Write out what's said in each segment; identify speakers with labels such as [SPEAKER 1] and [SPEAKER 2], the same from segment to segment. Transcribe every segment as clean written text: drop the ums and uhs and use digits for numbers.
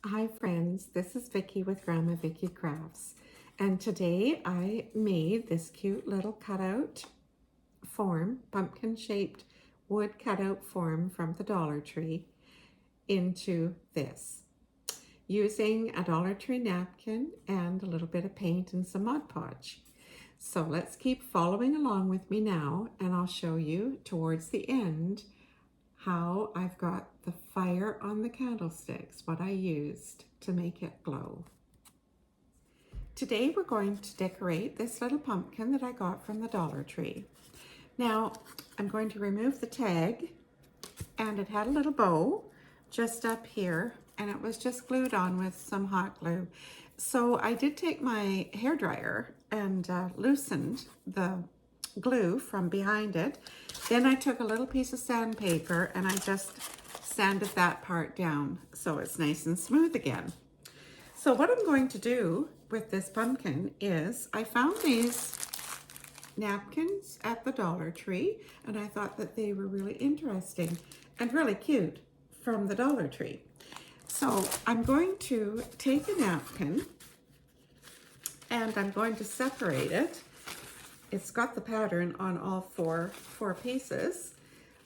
[SPEAKER 1] Hi friends, this is Vicki with Gramma Vicki Crafts, and today I made this cute little cutout form, pumpkin shaped wood cutout form from the Dollar Tree into this, using a Dollar Tree napkin and a little bit of paint and some Mod Podge. So let's keep following along with me now, and I'll show you towards the end how I've got the fire on the candlesticks, what I used to make it glow. Today we're going to decorate this little pumpkin that I got from the Dollar Tree. Now I'm going to remove the tag, and it had a little bow just up here, and it was just glued on with some hot glue. So I did take my hairdryer and loosened the glue from behind it. Then I took a little piece of sandpaper and I just sanded that part down so it's nice and smooth again. So what I'm going to do with this pumpkin is I found these napkins at the Dollar Tree, and I thought that they were really interesting and really cute from the Dollar Tree. So I'm going to take a napkin and I'm going to separate it. It's got the pattern on all four pieces,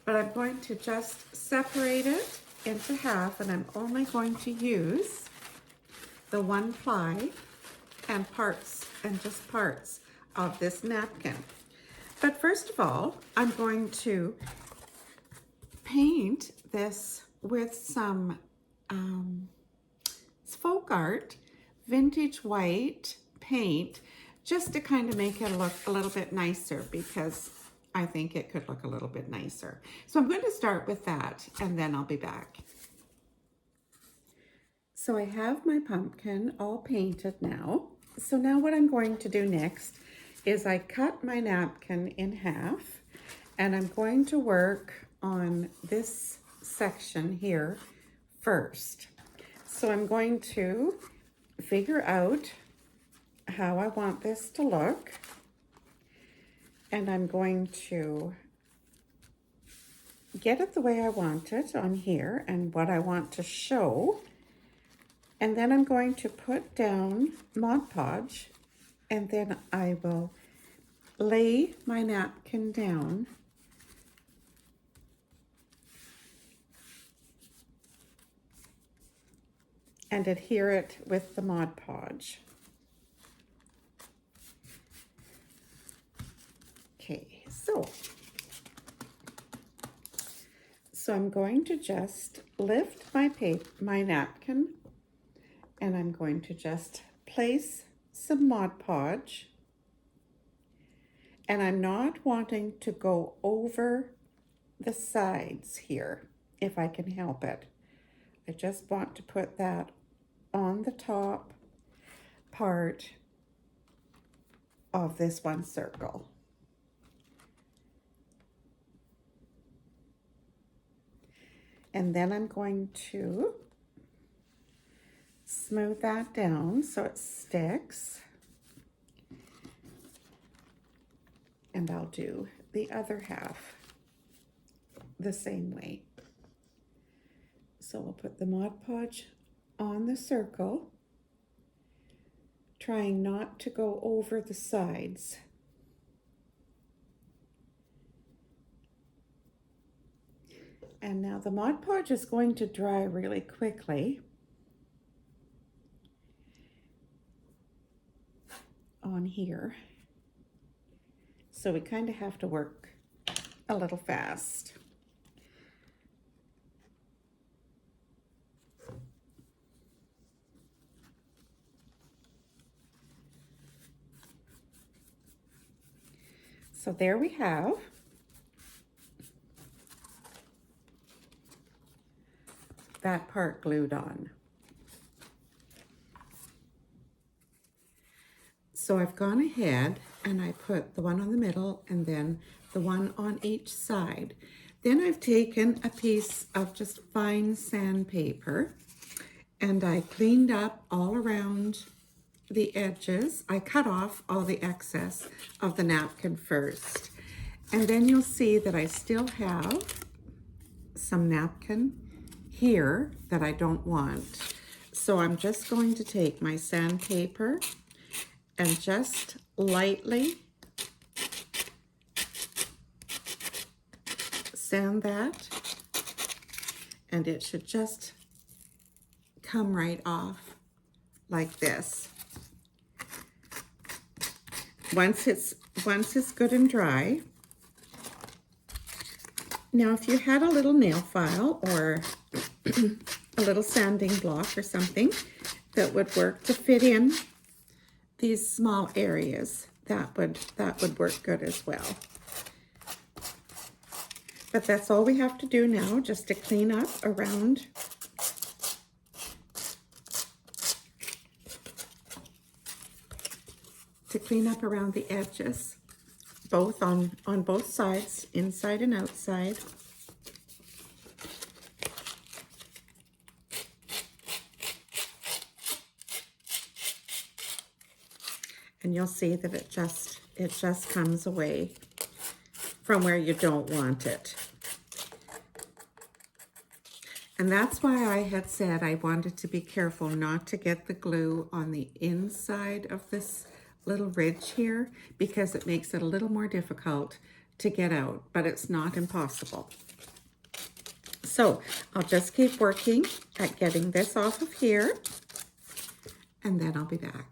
[SPEAKER 1] but I'm going to just separate it into half, and I'm only going to use the 1 ply and just parts of this napkin. But first of all, I'm going to paint this with some folk art, vintage white paint, just to kind of make it look a little bit nicer, because I think it could look a little bit nicer. So I'm going to start with that, and then I'll be back. So I have my pumpkin all painted now. So now what I'm going to do next is I cut my napkin in half, and I'm going to work on this section here first. So I'm going to figure out how I want this to look, and I'm going to get it the way I want it on here and what I want to show, and then I'm going to put down Mod Podge, and then I will lay my napkin down and adhere it with the Mod Podge. Okay, so I'm going to just lift my napkin, and I'm going to just place some Mod Podge, and I'm not wanting to go over the sides here if I can help it. I just want to put that on the top part of this one circle. And then I'm going to smooth that down so it sticks. And I'll do the other half the same way. So I'll put the Mod Podge on the circle, trying not to go over the sides. And now the Mod Podge is going to dry really quickly on here. So we kind of have to work a little fast. So there we have that part glued on. So I've gone ahead and I put the one on the middle and then the one on each side. Then I've taken a piece of just fine sandpaper and I cleaned up all around the edges. I cut off all the excess of the napkin first. And then you'll see that I still have some napkin here that I don't want. So I'm just going to take my sandpaper and just lightly sand that, and it should just come right off like this. Once it's good and dry. Now, if you had a little nail file or a little sanding block or something that would work to fit in these small areas, that would work good as well. But that's all we have to do now, just to clean up around the edges, both on both sides, inside and outside. And you'll see that it just comes away from where you don't want it. And that's why I had said I wanted to be careful not to get the glue on the inside of this little ridge here, because it makes it a little more difficult to get out, but it's not impossible. So I'll just keep working at getting this off of here, and then I'll be back.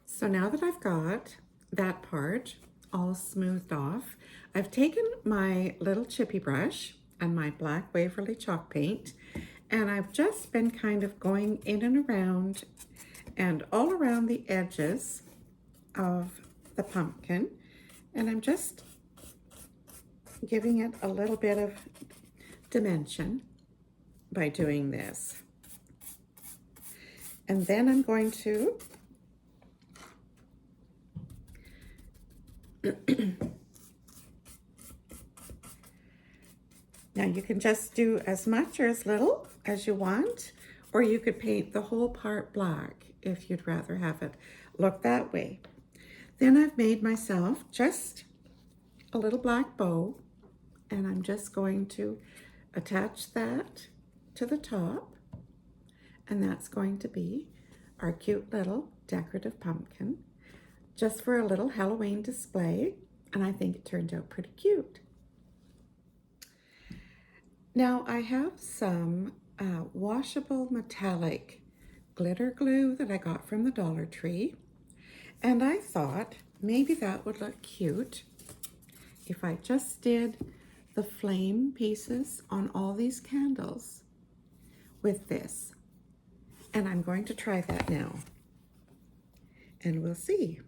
[SPEAKER 1] So now that I've got that part all smoothed off, I've taken my little chippy brush and my black Waverly chalk paint, and I've just been kind of going in and around and all around the edges of the pumpkin, and I'm just giving it a little bit of dimension by doing this. And then I'm going to now you can just do as much or as little as you want, or you could paint the whole part black if you'd rather have it look that way. Then I've made myself just a little black bow, and I'm just going to attach that to the top, and that's going to be our cute little decorative pumpkin, just for a little Halloween display, and I think it turned out pretty cute. Now I have some washable metallic glitter glue that I got from the Dollar Tree, and I thought maybe that would look cute if I just did the flame pieces on all these candles with this. And I'm going to try that now, and we'll see.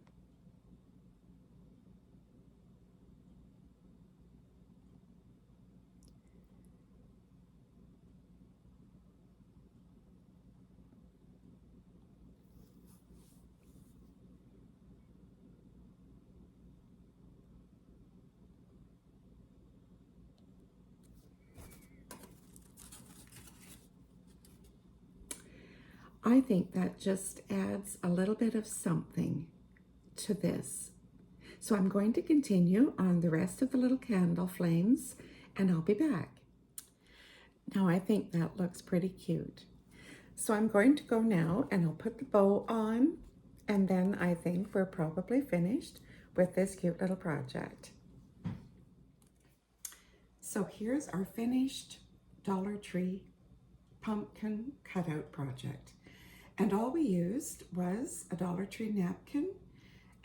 [SPEAKER 1] I think that just adds a little bit of something to this. So I'm going to continue on the rest of the little candle flames, and I'll be back. Now I think that looks pretty cute. So I'm going to go now, and I'll put the bow on, and then I think we're probably finished with this cute little project. So here's our finished Dollar Tree pumpkin cutout project. And all we used was a Dollar Tree napkin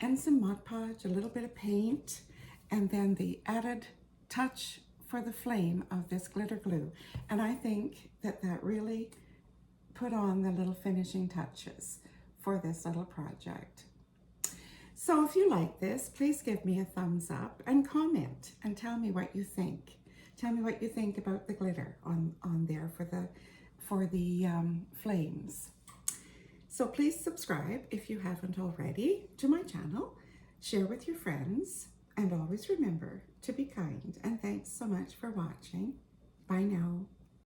[SPEAKER 1] and some Mod Podge, a little bit of paint, and then the added touch for the flame of this glitter glue. And I think that that really put on the little finishing touches for this little project. So if you like this, please give me a thumbs up and comment and tell me what you think. Tell me what you think about the glitter on there for the flames. So please subscribe if you haven't already to my channel, share with your friends, and always remember to be kind. And thanks so much for watching. Bye now.